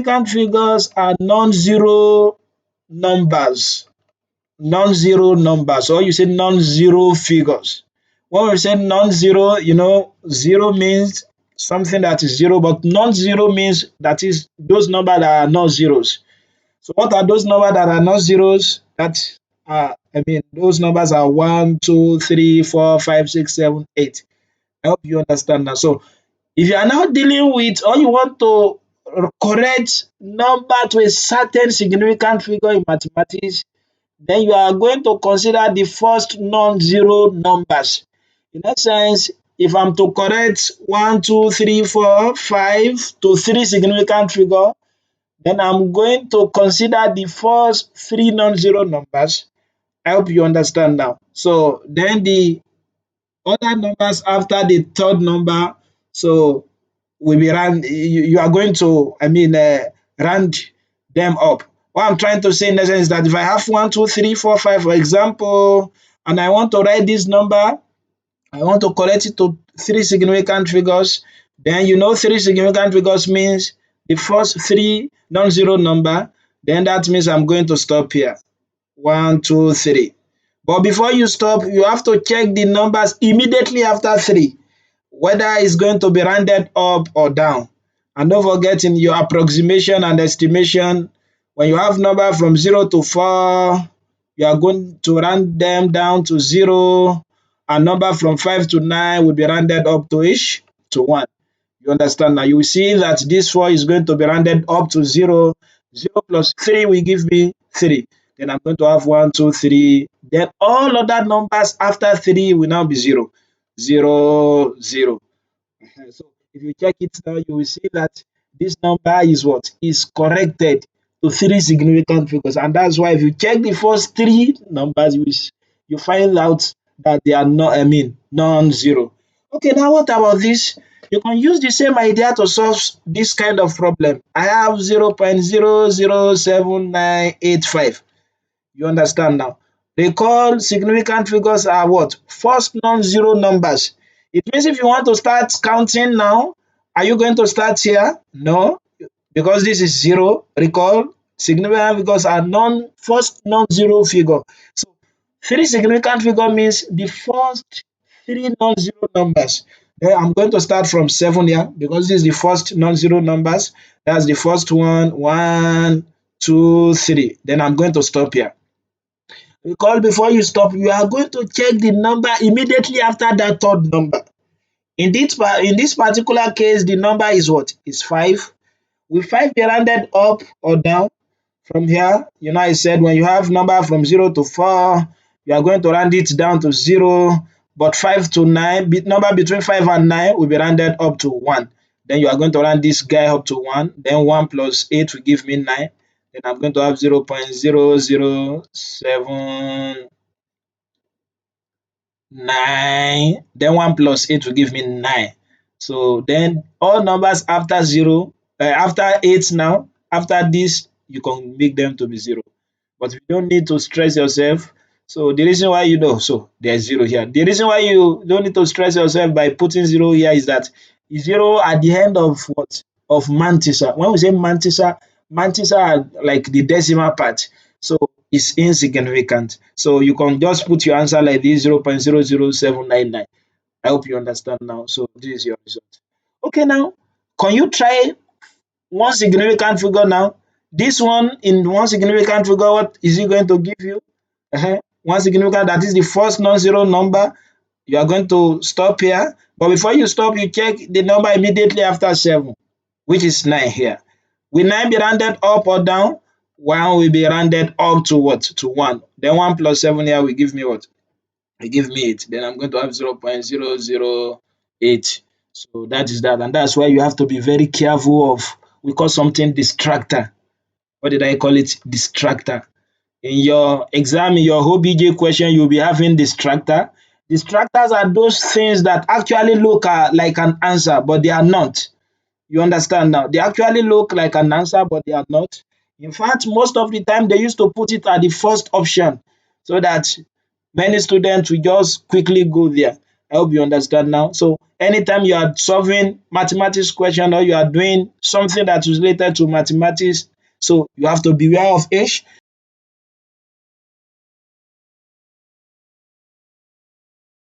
significant figures are non-zero numbers. Non-zero numbers, or you say non-zero figures. When we say non-zero, zero means something that is zero, but non-zero means that is those numbers that are not zeros. So what are those numbers that are not zeros? Those numbers are 1, 2, 3, 4, 5, 6, 7, 8. I hope you understand that. So if you are now dealing with, or you want to correct number to a certain significant figure in mathematics, then you are going to consider the first non-zero numbers. In that sense, if I'm to correct 1, 2, 3, 4, 5 to 3 significant figure, then I'm going to consider the first 3 non-zero numbers. I hope you understand now. So then the other numbers after the third number, so will be you are going to round them up. What I'm trying to say in essence is that if I have 1, 2, 3, 4, 5, for example, and I want to write this number, I want to correct it to 3 significant figures, then 3 significant figures means the first 3 non-zero number, then that means I'm going to stop here. 1, 2, 3. But before you stop, you have to check the numbers immediately after 3, whether it's going to be rounded up or down. And don't forget, in your approximation and estimation, when you have number from 0 to 4, you are going to round them down to 0, and number from 5 to 9 will be rounded up to 1. You understand now? You will see that this 4 is going to be rounded up to 0. 0 plus 3 will give me 3. Then I'm going to have 1, 2, 3. Then all other numbers after 3 will now be 0. 0, 0. So if you check it now, you will see that this number is what? Is corrected to 3 significant figures. And that's why if you check the first 3 numbers, you find out that they are not, non-zero. Okay, now what about this? You can use the same idea to solve this kind of problem. I have 0.007985. You understand now? They call significant figures are what? First non-zero numbers. It means if you want to start counting now, are you going to start here? No, because this is 0. Recall, significant figures are first non-zero figure. So 3 significant figure means the first 3 non-zero numbers. Then I'm going to start from 7 here because this is the first non-zero numbers. That's the first one. 1, 2, 3. Then I'm going to stop here. Recall, before you stop, you are going to check the number immediately after that third number. In this particular case, the number is what? Is 5. Will 5 be rounded up or down? From here, I said when you have number from 0 to 4, you are going to round it down to 0. But 5 to 9, number between 5 and 9 will be rounded up to 1. Then you are going to round this guy up to 1. Then 1 plus 8 will give me 9. Then I'm going to have 0.0079. Then 1 plus 8 will give me 9. So then all numbers after 0, after 8 now, after this, you can make them to be 0. But you don't need to stress yourself. So the reason why so there's 0 here. The reason why you don't need to stress yourself by putting 0 here is that 0 at the end of what? Of mantissa. When we say mantissa are like the decimal part. So it's insignificant. So you can just put your answer like this, 0.00799. I hope you understand now. So this is your result. Okay, now can you try one significant figure now? This one, in one significant figure, what is it going to give you? One significant, that is the first non-zero number. You are going to stop here. But before you stop, you check the number immediately after 7, which is 9 here. Will 9 be rounded up or down? 1 will be rounded up to what? To 1. Then 1 plus 7 here will give me what? Will give me 8. Then I'm going to have 0.008. So that is that. And that's why you have to be very careful of, we call something distractor. What did I call it? Distractor. In your exam, in your OBJ question, you'll be having distractor. Distractors are those things that actually look like an answer, but they are not. You understand now? They actually look like an answer, but they are not. In fact, most of the time, they used to put it at the first option so that many students will just quickly go there. I hope you understand now. So anytime you are solving mathematics question or you are doing something that is related to mathematics, so you have to beware of H.